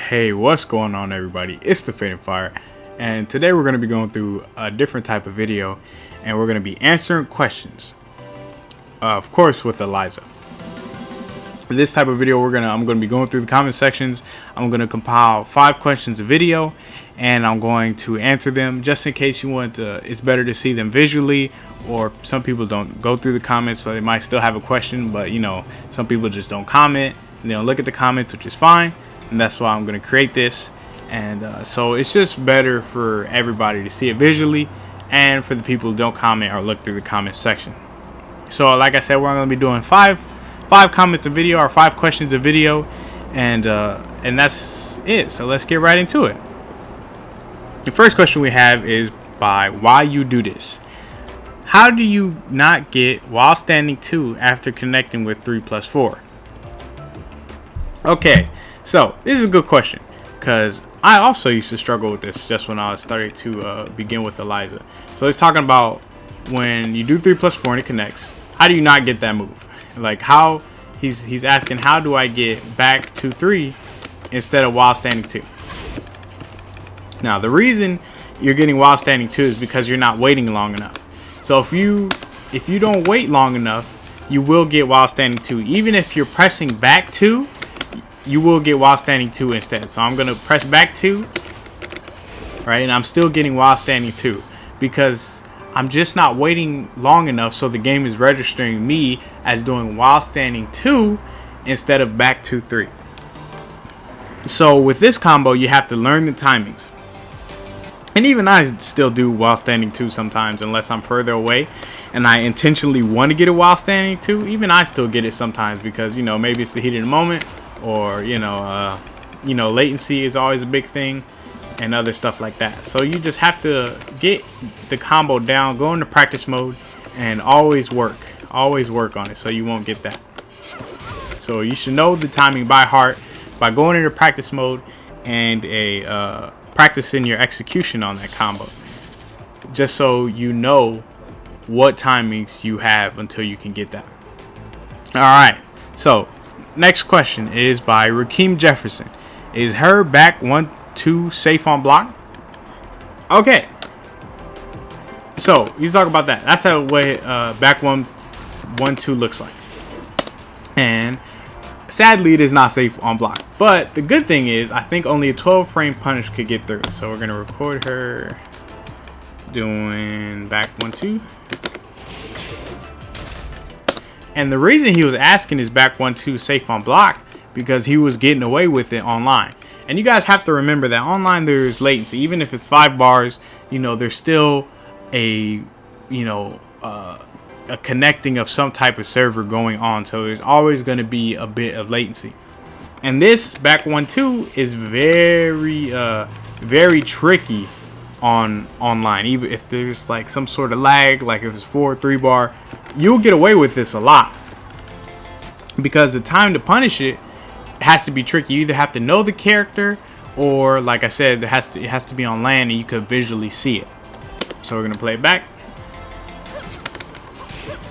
Hey, what's going on, everybody? It's the Fading Fire, and today we're going to be going through a different type of video, and we're going to be answering questions, of course, with Eliza. For this type of video, I'm going to be going through the comment sections. I'm going to compile 5 questions of video, and I'm going to answer them just in case you want to. It's better to see them visually, or some people don't go through the comments, so they might still have a question, but you know, some people just don't comment and they don't look at the comments, which is fine. And that's why I'm going to create this, and so it's just better for everybody to see it visually, and for the people who don't comment or look through the comment section. So like I said, we're going to be doing five comments of video, or 5 questions of video, and that's it. So let's get right into it. The first question we have is by Why You Do This. How do you not get while standing 2 after connecting with 3+4? Okay. So this is a good question, because I also used to struggle with this just when I was starting to begin with Eliza. So it's talking about when you do 3+4 and it connects, how do you not get that move? Like how he's asking, how do I get back to 3 instead of while standing 2? Now the reason you're getting while standing 2 is because you're not waiting long enough. So if you don't wait long enough, you will get while standing 2. Even if you're pressing back 2, you will get while standing 2 instead. So I'm going to press back 2, right? And I'm still getting while standing 2 because I'm just not waiting long enough, so the game is registering me as doing while standing 2 instead of back 2, 3. So with this combo, you have to learn the timings. And even I still do while standing 2 sometimes, unless I'm further away and I intentionally want to get it while standing 2. Even I still get it sometimes because, you know, maybe it's the heat of the moment, or latency is always a big thing, and other stuff like that. So you just have to get the combo down, go into practice mode, and always work on it so you won't get that. So you should know the timing by heart by going into practice mode and practicing your execution on that combo, just so you know what timings you have until you can get that. Alright, so next question is by Rakeem Jefferson. Is her back 1-2 safe on block? Okay. So you talk about that. That's how way back 1-2 looks like. And sadly, it is not safe on block. But the good thing is, I think only a 12-frame punish could get through. So we're gonna record her doing back 1-2. And the reason he was asking is back 1-2 safe on block because he was getting away with it online. And you guys have to remember that online there's latency. Even if it's 5 bars, you know, there's still a connecting of some type of server going on. So there's always going to be a bit of latency. And this back 1-2 is very tricky online. Even if there's like some sort of lag, like if it's 4 or 3 bar, you'll get away with this a lot because the time to punish it has to be tricky. You either have to know the character, or like I said, it has to be on land and you could visually see it. So we're gonna play it back.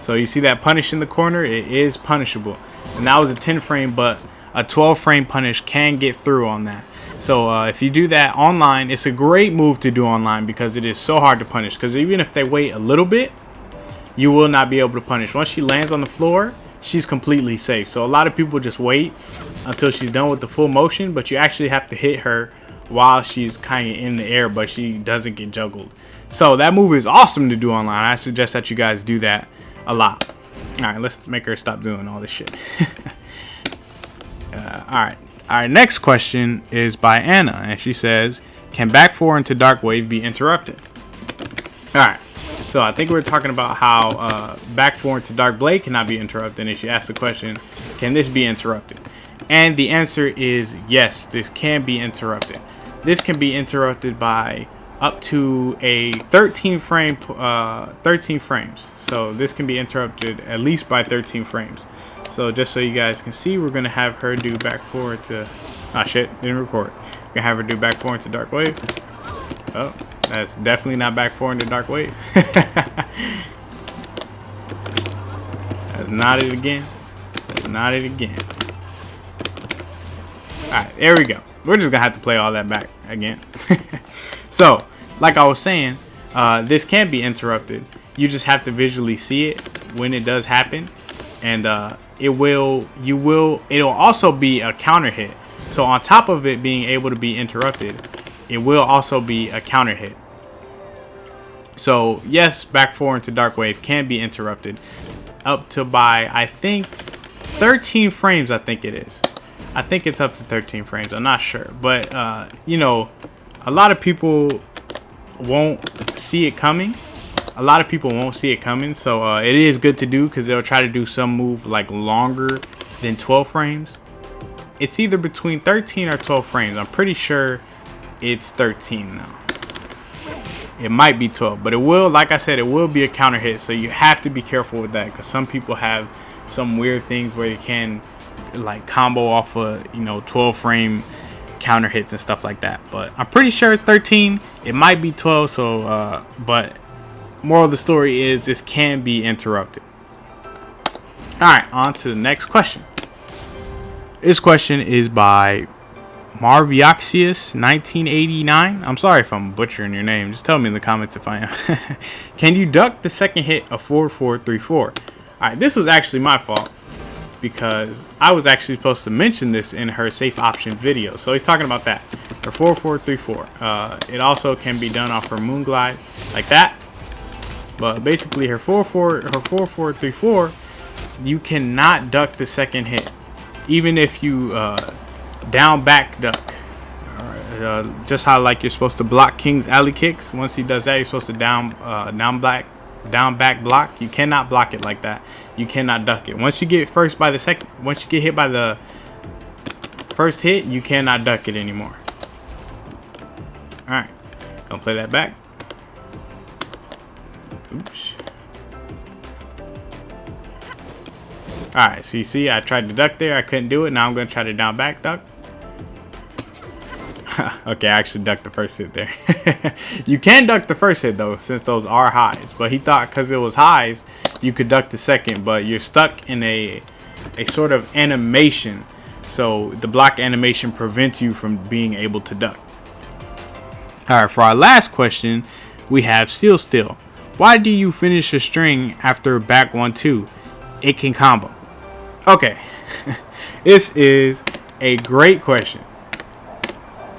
So you see that punish in the corner, it is punishable, and that was a 10 frame, but a 12 frame punish can get through on that. So if you do that online, it's a great move to do online because it is so hard to punish, because even if they wait a little bit, you will not be able to punish. Once she lands on the floor, she's completely safe. So a lot of people just wait until she's done with the full motion, but you actually have to hit her while she's kind of in the air, but she doesn't get juggled. So that move is awesome to do online. I suggest that you guys do that a lot. All right, let's make her stop doing all this shit. All right, next question is by Anna, and she says, can back 4 into Dark Wave be interrupted? All right. So I think we're talking about how back 4 into Dark Blade cannot be interrupted, and she asked the question, can this be interrupted? And the answer is yes, this can be interrupted. This can be interrupted by up to a 13 frames. So this can be interrupted at least by 13 frames. So just so you guys can see, we're gonna have her do back 4 to didn't record. We're gonna have her do back 4 into Dark Wave. Oh, that's definitely not back 4 into Dark Wave. That's not it again. That's not it again. Alright, there we go. we're just gonna have to play all that back again. So, like I was saying, this can be interrupted. You just have to visually see it when it does happen, and it'll also be a counter hit. So on top of it being able to be interrupted, it will also be a counter hit. So yes, back 4 into Dark Wave can be interrupted up to by, I think, 13 frames. I think it is. I think it's up to 13 frames. I'm not sure, but you know, a lot of people won't see it coming. So it is good to do, because they'll try to do some move like longer than 12 frames. It's either between 13 or 12 frames. I'm pretty sure it's 13 now. It might be 12, but it will, like I said, it will be a counter hit. So you have to be careful with that, because some people have some weird things where they can like combo off of, you know, 12 frame counter hits and stuff like that. But I'm pretty sure it's 13. It might be 12. So, but moral of the story is this can be interrupted. All right, on to the next question. This question is by Marvioxius 1989. I'm sorry if I'm butchering your name. Just tell me in the comments if I am. Can you duck the second hit of 4434? All right, this was actually my fault, because I was actually supposed to mention this in her safe option video. So he's talking about that. Her 4434. It also can be done off her Moonglide like that. But basically her 4434, you cannot duck the second hit, even if you down back duck. Just how like you're supposed to block King's alley kicks. Once he does that, you're supposed to down back block. You cannot block it like that. You cannot duck it. Once you get hit by the first hit, you cannot duck it anymore. All right, gonna play that back. Oops. All right, so you see, I tried to duck there, I couldn't do it. Now I'm gonna try to down back duck. Okay, I actually ducked the first hit there. You can duck the first hit though, since those are highs. But he thought because it was highs, you could duck the second. But you're stuck in a sort of animation, so the block animation prevents you from being able to duck. All right, for our last question, we have Steel Still. Why do you finish a string after back 1-2? It can combo. Okay, this is a great question.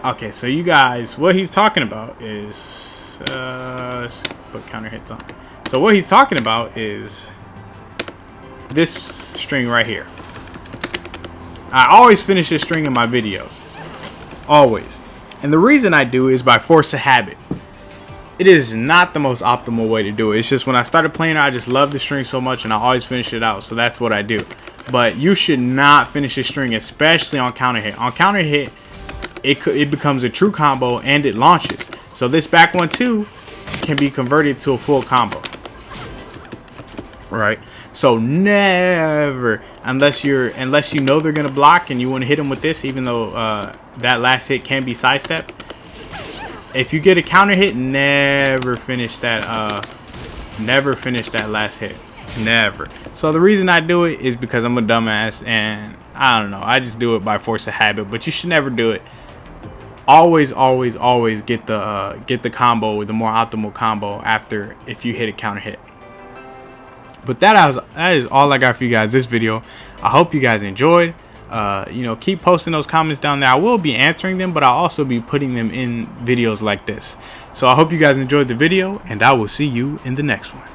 Okay, so you guys, what he's talking about is let's put counter hits on. So what he's talking about is this string right here. I always finish this string in my videos, always, and the reason I do is by force of habit. It is not the most optimal way to do it. It's just when I started playing, I just love the string so much, and I always finish it out. So that's what I do. But you should not finish a string, especially on counter hit. On counter hit, it becomes a true combo and it launches. So this back 1-2 can be converted to a full combo. Right? So never, unless you know they're gonna block and you want to hit them with this, even though that last hit can be sidestepped. If you get a counter hit, never finish that last hit. Never. So the reason I do it is because I'm a dumbass, and I don't know, I just do it by force of habit. But you should never do it. Always get the combo, the more optimal combo after if you hit a counter hit. But that is all I got for you guys this video. I hope you guys enjoyed. You know, keep posting those comments down there. I will be answering them, but I'll also be putting them in videos like this. So I hope you guys enjoyed the video, and I will see you in the next one.